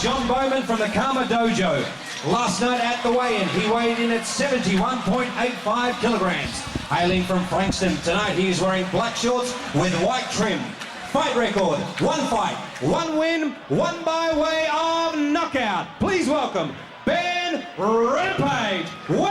John Bowman from the Karma Dojo. Last night at the weigh-in, he weighed in at 71.85 kilograms. Hailing from Frankston, tonight he is wearing black shorts with white trim. Fight record, 1 fight, 1 win, 1 by way of knockout. Please welcome Ben Rampage Wells.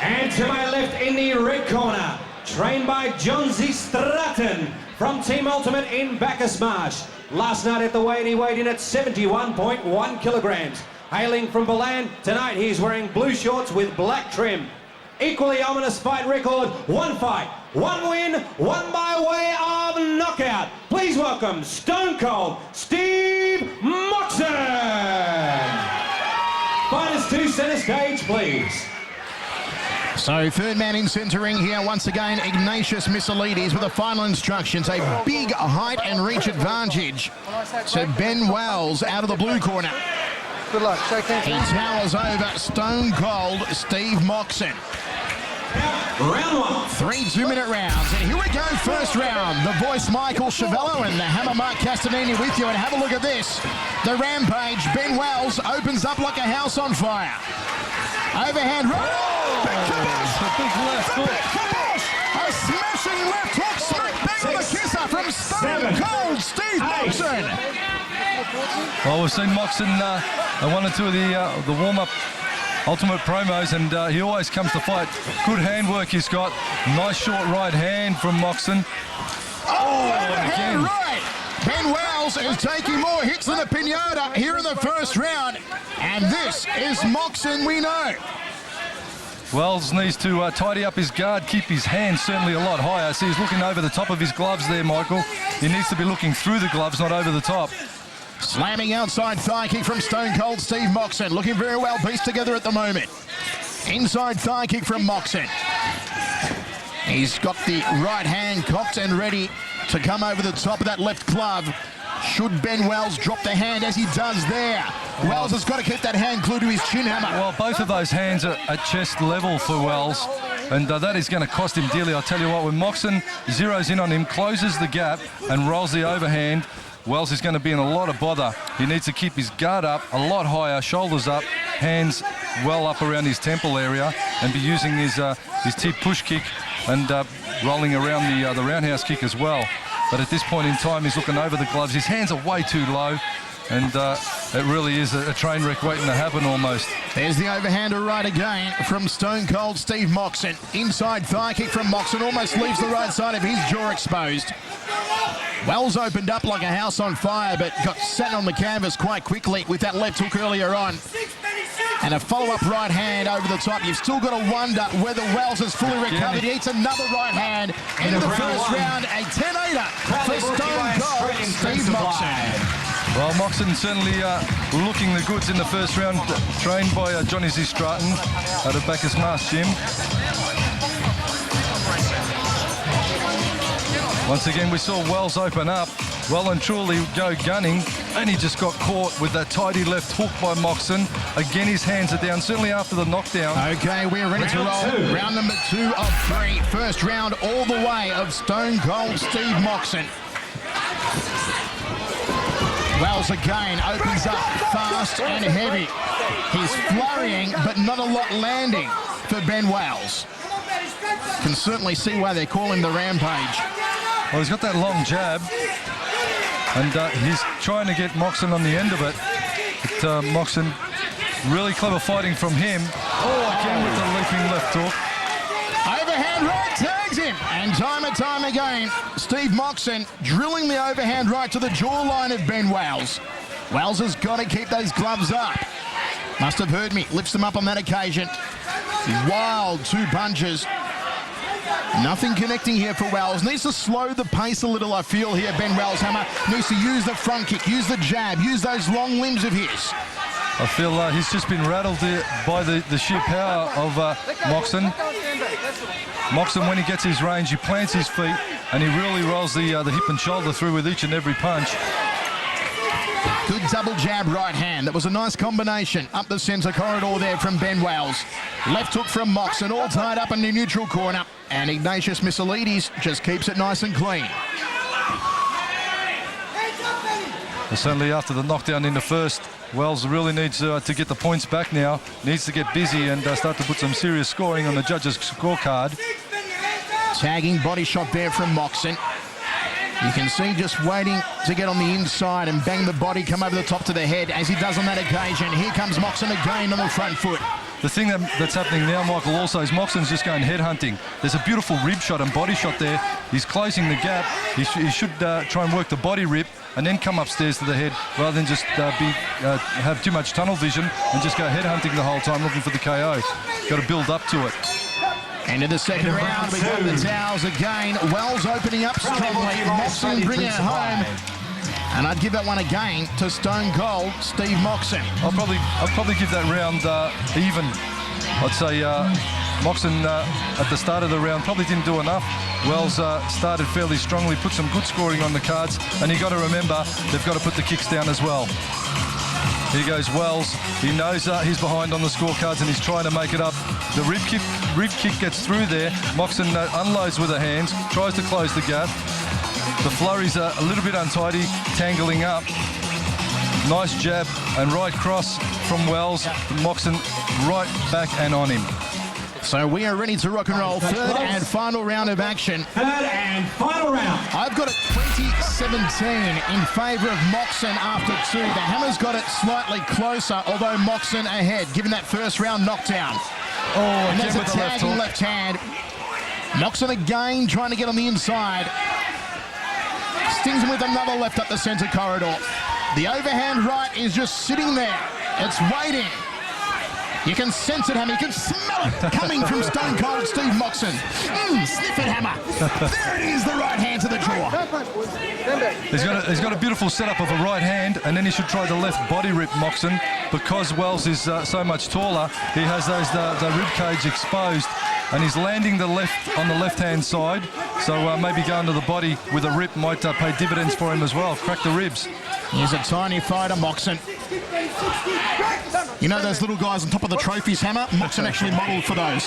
And to my left in the red corner, trained by John Z. Stratton from Team Ultimate in Bacchus Marsh. Last night at the weigh-in, he weighed in at 71.1 kilograms. Hailing from Balan, tonight he's wearing blue shorts with black trim. Equally ominous fight record, 1 fight, 1 win, 1 by way of knockout. Please welcome Stone Cold Steve Moxon. Fighters to centre stage, please. So third man in centering here once again, Ignatius Missilides with the final instructions. A big height and reach advantage to Ben Wells out of the blue corner. Good luck. Shake hands. He towers over Stone Cold Steve Moxon. Round 1. 3 2-minute rounds. And here we go, first round. The voice Michael Chavello and the hammer Mark Castanini with you. And have a look at this. The Rampage, Ben Wells, opens up like a house on fire. Overhand right. Big left hook. A smashing left hook, smack bang on the kisser from Stone Cold Steve Moxon. Well, we've seen Moxon one or two of the warm-up Ultimate promos, and he always comes to fight. Good handwork he's got. Nice short right hand from Moxon. Overhand right. Ben Wells is taking more hits than a pinata here in the first round. And this is Moxon we know. Wells needs to tidy up his guard, keep his hands certainly a lot higher. See, he's looking over the top of his gloves there, Michael. He needs to be looking through the gloves, not over the top. Slamming outside thigh kick from Stone Cold Steve Moxon. Looking very well pieced together at the moment. Inside thigh kick from Moxon. He's got the right hand cocked and ready to come over the top of that left glove. Should Ben Wells drop the hand as he does there? Wells has got to keep that hand glued to his chin hammer. Well, both of those hands are at chest level for Wells, and that is going to cost him dearly. I'll tell you what, when Moxon zeroes in on him, closes the gap and rolls the overhand, Wells is going to be in a lot of bother. He needs to keep his guard up a lot higher, shoulders up, hands well up around his temple area, and be using his tip push kick and rolling around the roundhouse kick as well. But at this point in time, he's looking over the gloves. His hands are way too low, and it really is a train wreck waiting to happen almost. There's the overhander right again from Stone Cold Steve Moxon. Inside thigh kick from Moxon almost leaves the right side of his jaw exposed. Wells opened up like a house on fire, but got sat on the canvas quite quickly with that left hook earlier on. And a follow-up right hand over the top. You've still got to wonder whether Wells has fully recovered. He eats another right hand into the first round. A 10-8er for Stone Cold Steve Moxon. Well, Moxon certainly looking the goods in the first round, trained by Johnny Z. Stratton out of Bacchus Marsh Gym. Once again, we saw Wells open up, well and truly go gunning, and he just got caught with that tidy left hook by Moxon. Again, his hands are down, certainly after the knockdown. Okay, we're ready to roll. Round number 2 of 3. First round all the way of Stone Cold Steve Moxon. Wells again opens up fast and heavy. He's flurrying, but not a lot landing for Ben Wells. Can certainly see why they call him the Rampage. Well, he's got that long jab, and he's trying to get Moxon on the end of it. But Moxon, really clever fighting from him. Again with the leaping left hook. Overhand right tags him. And time and time again, Steve Moxon drilling the overhand right to the jawline of Ben Wells. Wells has got to keep those gloves up. Must have heard me. Lifts them up on that occasion. Wild 2 punches. Nothing connecting here for Wells. Needs to slow the pace a little, I feel here. Ben Wells hammer needs to use the front kick, use the jab, use those long limbs of his. I feel he's just been rattled by the sheer power of Moxon. Moxon, when he gets his range, he plants his feet, and he really rolls the hip and shoulder through with each and every punch. Good double jab right hand. That was a nice combination up the centre corridor there from Ben Wells. Left hook from Moxon, all tied up in the neutral corner. And Ignatius Missilides just keeps it nice and clean. Well, certainly after the knockdown in the first, Wells really needs to get the points back now. Needs to get busy and start to put some serious scoring on the judges' scorecard. Tagging body shot there from Moxon. You can see just waiting to get on the inside and bang the body, come over the top to the head, as he does on that occasion. Here comes Moxon again on the front foot. The thing that's happening now, Michael, also is Moxon's just going head hunting. There's a beautiful rib shot and body shot there. He's closing the gap. He should try and work the body rip and then come upstairs to the head rather than just have too much tunnel vision and just go head hunting the whole time looking for the KO. Got to build up to it. Into the second round, we go to the towels again. Wells opening up strongly. Moxon bringing it home. And I'd give that one again to Stone Cold Steve Moxon. I'll probably give that round even. I'd say Moxon at the start of the round probably didn't do enough. Wells started fairly strongly, put some good scoring on the cards, and you've got to remember they've got to put the kicks down as well. Here goes Wells. He knows he's behind on the scorecards and he's trying to make it up. The rib kick gets through there. Moxon unloads with the hands, tries to close the gap. The flurries are a little bit untidy, tangling up. Nice jab and right cross from Wells. Moxon right back and on him. So we are ready to rock and roll. Third and final round of action. Third and final round. I've got it 2017 in favour of Moxon after two. The Hammers got it slightly closer, although Moxon ahead, given that first round knockdown. Oh, and there's a with the tagging left hand. Moxon again trying to get on the inside. Stings him with another left up the centre corridor. The overhand right is just sitting there. It's waiting. You can sense it, Hammer. You can smell it coming from Stone Cold Steve Moxon. Sniff it, Hammer. There it is, the right hand to the jaw. He's got a beautiful setup of a right hand, and then he should try the left body rip, Moxon. Because Wells is so much taller, he has the rib cage exposed, and he's landing the left on the left-hand side. So maybe going to the body with a rip might pay dividends for him as well. Crack the ribs. He's a tiny fighter, Moxon. You know those little guys on top of the trophies, Hammer? Moxon actually modelled for those.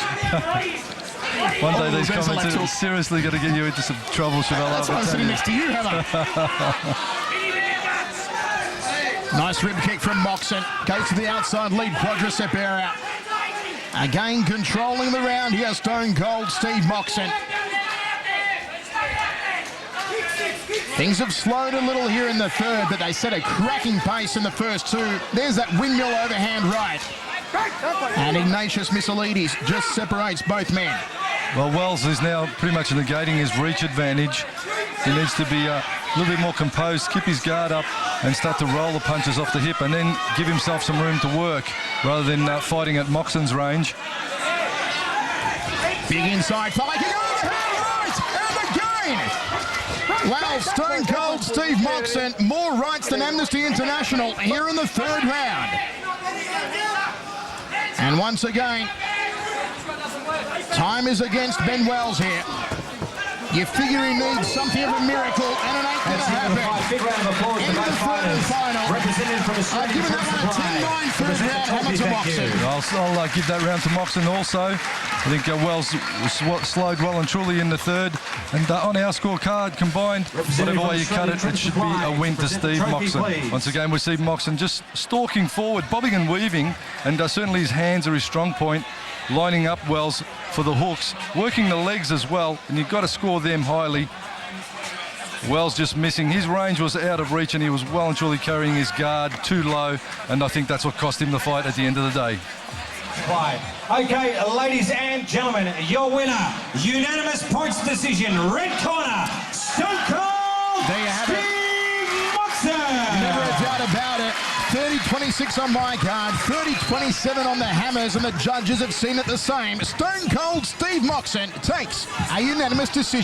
One day these comments are seriously going to get you into some trouble, Chevelle. That's why I'm sitting next to you, Hammer. Nice rib kick from Moxon. Goes to the outside lead, quadricep area. Again, controlling the round here, Stone Cold Steve Moxon. Things have slowed a little here in the third, but they set a cracking pace in the first two. There's that windmill overhand right. And Ignatius Missilides just separates both men. Well, Wells is now pretty much negating his reach advantage. He needs to be a little bit more composed, keep his guard up and start to roll the punches off the hip and then give himself some room to work rather than fighting at Moxon's range. Big inside fight. Right, and again. Wow, Stone Cold Steve Moxon, more rights than Amnesty International here in the third round. And once again, time is against Ben Wells here. You figure he needs something of a miracle, and it ain't going to happen. Big round of applause In to the both third and fighters. final, Represented from I've given that one a 10-9 third round. Hammer to Moxon. I'll give that round to Moxon also. I think Wells was slowed well and truly in the third. And on our scorecard combined, whatever way you cut it, it should be a win to Steve Moxon. Once again, we see Moxon just stalking forward, bobbing and weaving, and certainly his hands are his strong point, lining up Wells for the hooks, working the legs as well, and you've got to score them highly. Wells just missing. His range was out of reach and he was well and truly carrying his guard too low, and I think that's what cost him the fight at the end of the day. Okay, ladies and gentlemen, your winner, unanimous points decision, red corner, Stone Cold There you have it. Steve Moxon. Never a doubt about it. 30-26 on my card, 30-27 on the Hammers, and the judges have seen it the same. Stone Cold Steve Moxon takes a unanimous decision.